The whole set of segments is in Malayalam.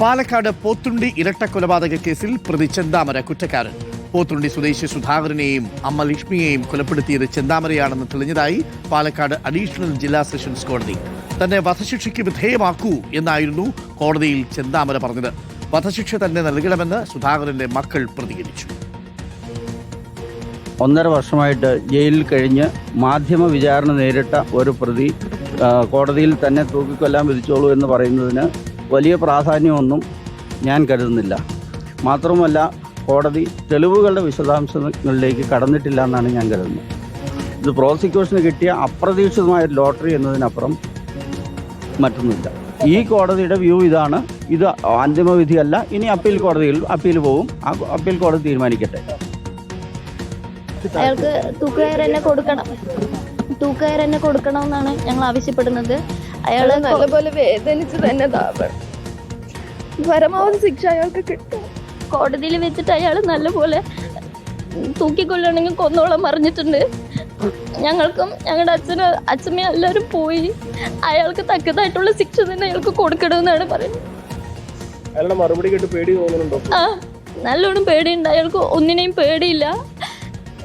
പാലക്കാട് പോത്തുണ്ടി ഇരട്ടക്കൊലപാതക കേസിൽ പ്രതി ചെന്താമര കുറ്റക്കാരൻ. പോത്തുണ്ടി സ്വദേശി സുധാകരനെയും അമ്മ ലക്ഷ്മിയെയും കൊലപ്പെടുത്തിയത് ചെന്താമരയാണെന്ന് തെളിഞ്ഞതായി പാലക്കാട് അഡീഷണൽ ജില്ലാ സെഷൻസ് കോടതി. തന്നെ വധശിക്ഷയ്ക്ക് വിധേയമാക്കൂ എന്നായിരുന്നു കോടതിയിൽ ചെന്താമര പറഞ്ഞത്. വധശിക്ഷ തന്നെ നൽകണമെന്ന് സുധാകരന്റെ മക്കൾ പ്രതികരിച്ചു. 1.5 വർഷമായിട്ട് ജയിലിൽ കഴിഞ്ഞ് മാധ്യമ വിചാരണ നേരിട്ട ഒരു പ്രതി കോടതിയിൽ തന്നെ തൂക്കിക്കൊല്ലാൻ വിധിച്ചോളൂ എന്ന് പറയുന്നതിന് വലിയ പ്രാധാന്യമൊന്നും ഞാൻ കരുതുന്നില്ല. മാത്രമല്ല, കോടതി തെളിവുകളുടെ വിശദാംശങ്ങളിലേക്ക് കടന്നിട്ടില്ല എന്നാണ് ഞാൻ കരുതുന്നത്. ഇത് പ്രോസിക്യൂഷന് കിട്ടിയ അപ്രതീക്ഷിതമായ ലോട്ടറി എന്നതിനപ്പുറം മറ്റൊന്നുമില്ല. ഈ കോടതിയുടെ വ്യൂ ഇതാണ്. ഇത് അന്തിമ വിധിയല്ല. ഇനി അപ്പീൽ പോകും. ആ അപ്പീൽ കോടതി തീരുമാനിക്കട്ടെ. അയാൾക്ക് തൂക്കുകയർ തന്നെ കൊടുക്കണം എന്നാണ് ഞങ്ങൾ ആവശ്യപ്പെടുന്നത്. അയാൾ നല്ലപോലെ വേദനിച്ച് തന്നെ പരമാവധി ശിക്ഷ അയാൾക്ക് കിട്ടും. കോടതിയിൽ വെച്ചിട്ട് അയാൾ നല്ലപോലെ തൂക്കിക്കൊല്ലണമെങ്കിൽ കൊന്നോളം പറഞ്ഞിട്ടുണ്ട്. ഞങ്ങൾക്കും ഞങ്ങളുടെ അച്ഛനും എല്ലാവരും പോയി. അയാൾക്ക് തക്കതായിട്ടുള്ള ശിക്ഷ തന്നെ അയാൾക്ക് കൊടുക്കണമെന്നാണ് പറയുന്നത്. മറുപടി കേട്ട് പേടി തോന്നുന്നുണ്ടോ? നല്ലോണം പേടിയുണ്ട്. അയാൾക്ക് ഒന്നിനെയും പേടിയില്ല.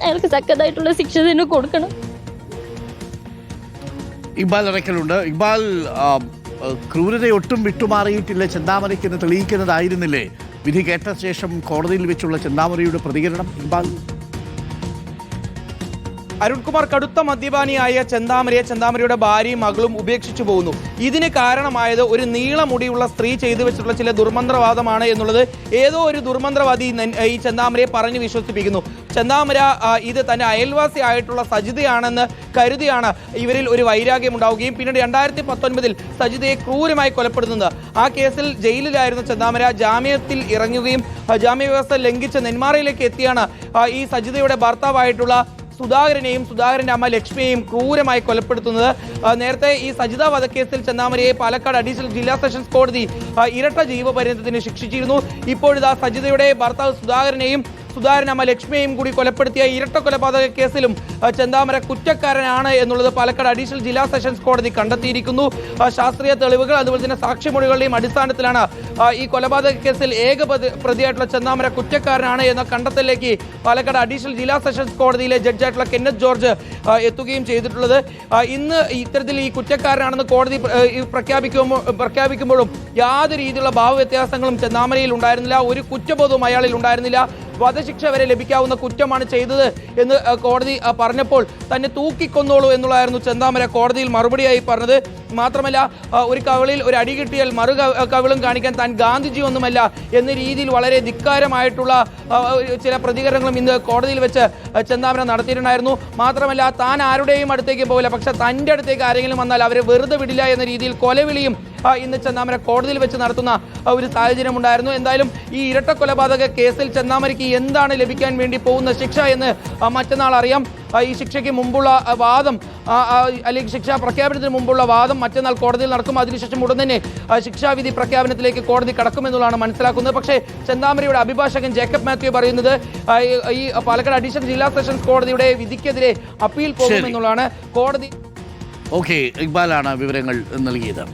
അയാൾക്ക് തക്കതായിട്ടുള്ള ശിക്ഷ തന്നെ കൊടുക്കണം. ഇക്ബാൽ അറക്കലുണ്ട്. ഇക്ബാൽ, ക്രൂരതയൊട്ടും വിട്ടുമാറിയിട്ടില്ല ചെന്താമരയ്ക്കെന്ന് തെളിയിക്കുന്നതായിരുന്നില്ലേ വിധി കേട്ട ശേഷം കോടതിയിൽ വെച്ചുള്ള ചെന്താമരയുടെ പ്രതികരണം? ഇക്ബാൽ, അരുൺകുമാർ കടുത്ത മദ്യപാനിയായ ചെന്താമരയുടെ ഭാര്യയും മകളും ഉപേക്ഷിച്ചു പോകുന്നു. ഇതിന് കാരണമായത് ഒരു നീളമുടിയുള്ള സ്ത്രീ ചെയ്തു വെച്ചിട്ടുള്ള ചില ദുർമന്ത്രവാദമാണ് എന്നുള്ളത് ഏതോ ഒരു ദുർമന്ത്രവാദി ഈ ചെന്താമരയെ പറഞ്ഞു വിശ്വസിപ്പിക്കുന്നു. ചെന്താമര ഇത് തന്റെ അയൽവാസി ആയിട്ടുള്ള സജിതയാണെന്ന് കരുതിയാണ് ഇവരിൽ ഒരു വൈരാഗ്യം ഉണ്ടാവുകയും പിന്നീട് 2019 സജിതയെ ക്രൂരമായി കൊലപ്പെടുത്തുന്നത്. ആ കേസിൽ ജയിലിലായിരുന്ന ചെന്താമര ജാമ്യത്തിൽ ഇറങ്ങുകയും ജാമ്യ വ്യവസ്ഥ ലംഘിച്ച് നെന്മാറയിലേക്ക് എത്തിയാണ് ഈ സജിതയുടെ ഭർത്താവായിട്ടുള്ള സുധാകരനെയും സുധാകരന്റെ അമ്മ ലക്ഷ്മിയെയും ക്രൂരമായി കൊലപ്പെടുത്തുന്നത്. നേരത്തെ ഈ സജിത വധക്കേസിൽ ചെന്താമരയെ പാലക്കാട് അഡീഷണൽ ജില്ലാ സെഷൻസ് കോടതി ഇരട്ട ജീവപര്യന്തത്തിന് ശിക്ഷിച്ചിരുന്നു. ഇപ്പോഴിതാ സജിതയുടെ ഭർത്താവ് സുധാകരനെയും സുധാകരനമ്മ ലക്ഷ്മിയെയും കൂടി കൊലപ്പെടുത്തിയ ഇരട്ട കൊലപാതക കേസിലും ചെന്താമര കുറ്റക്കാരനാണ് എന്നുള്ളത് പാലക്കാട് അഡീഷണൽ ജില്ലാ സെഷൻസ് കോടതി കണ്ടെത്തിയിരിക്കുന്നു. ശാസ്ത്രീയ തെളിവുകൾ അതുപോലെ തന്നെ സാക്ഷിമൊഴികളുടെയും അടിസ്ഥാനത്തിലാണ് ഈ കൊലപാതക കേസിൽ ഏക പ്രതിയായിട്ടുള്ള ചെന്താമര കുറ്റക്കാരനാണ് എന്ന കണ്ടെത്തലിലേക്ക് പാലക്കാട് അഡീഷണൽ ജില്ലാ സെഷൻസ് കോടതിയിലെ ജഡ്ജായിട്ടുള്ള കെന്നത്ത് ജോർജ് എത്തുകയും ചെയ്തിട്ടുള്ളത്. ഇന്ന് ഇത്തരത്തിൽ ഈ കുറ്റക്കാരനാണെന്ന് കോടതി പ്രഖ്യാപിക്കുമ്പോഴും യാതൊരു രീതിയിലുള്ള ഭാവവ്യത്യാസങ്ങളും ചെന്താമരയിൽ ഉണ്ടായിരുന്നില്ല. ഒരു കുറ്റബോധവും അയാളിൽ ഉണ്ടായിരുന്നില്ല. വധശിക്ഷ വരെ ലഭിക്കാവുന്ന കുറ്റമാണ് ചെയ്തത് എന്ന് കോടതി പറഞ്ഞപ്പോൾ തന്നെ തൂക്കിക്കൊന്നോളൂ എന്നുള്ളതായിരുന്നു ചെന്താമര കോടതിയിൽ മറുപടിയായി പറഞ്ഞത്. മാത്രമല്ല, ഒരു കവിളിൽ ഒരു അടി കിട്ടിയാൽ മറു കവിളും കാണിക്കാൻ താൻ ഗാന്ധിജി ഒന്നുമല്ല എന്ന രീതിയിൽ വളരെ ധിക്കാരമായിട്ടുള്ള ചില പ്രതികരണങ്ങളും ഇന്ന് കോടതിയിൽ വെച്ച് ചെന്താമര നടത്തിയിട്ടുണ്ടായിരുന്നു. മാത്രമല്ല, താൻ ആരുടെയും അടുത്തേക്ക് പോകില്ല, പക്ഷെ തൻ്റെ അടുത്തേക്ക് ആരെങ്കിലും വന്നാൽ അവരെ വെറുതെ വിടില്ല എന്ന രീതിയിൽ കൊലവിളിയും ഇന്ന് ചെന്താമര കോടതിയിൽ വെച്ച് നടത്തുന്ന ഒരു സാഹചര്യം ഉണ്ടായിരുന്നു. എന്തായാലും ഈ ഇരട്ട കൊലപാതക കേസിൽ ചെന്താമരയ്ക്ക് എന്താണ് ലഭിക്കാൻ വേണ്ടി പോകുന്ന ശിക്ഷ എന്ന് മറ്റന്നാൾ അറിയാം. ഈ ശിക്ഷയ്ക്ക് മുമ്പുള്ള വാദം അല്ലെങ്കിൽ ശിക്ഷാ പ്രഖ്യാപനത്തിന് മുമ്പുള്ള വാദം മറ്റന്നാൾ കോടതിയിൽ നടക്കും. അതിനുശേഷം ഉടൻ തന്നെ ശിക്ഷാവിധി പ്രഖ്യാപനത്തിലേക്ക് കോടതി കടക്കുമെന്നുള്ളതാണ് മനസ്സിലാക്കുന്നത്. പക്ഷേ ചെന്താമരയുടെ അഭിഭാഷകൻ ജേക്കബ് മാത്യു പറയുന്നത് ഈ പാലക്കാട് അഡീഷണൽ ജില്ലാ സെഷൻസ് കോടതിയുടെ വിധിക്കെതിരെ അപ്പീൽ പോകുമെന്നുള്ളതാണ്. കോടതി ഓക്കെ, ഇക്ബാലാണ് വിവരങ്ങൾ നൽകിയത്.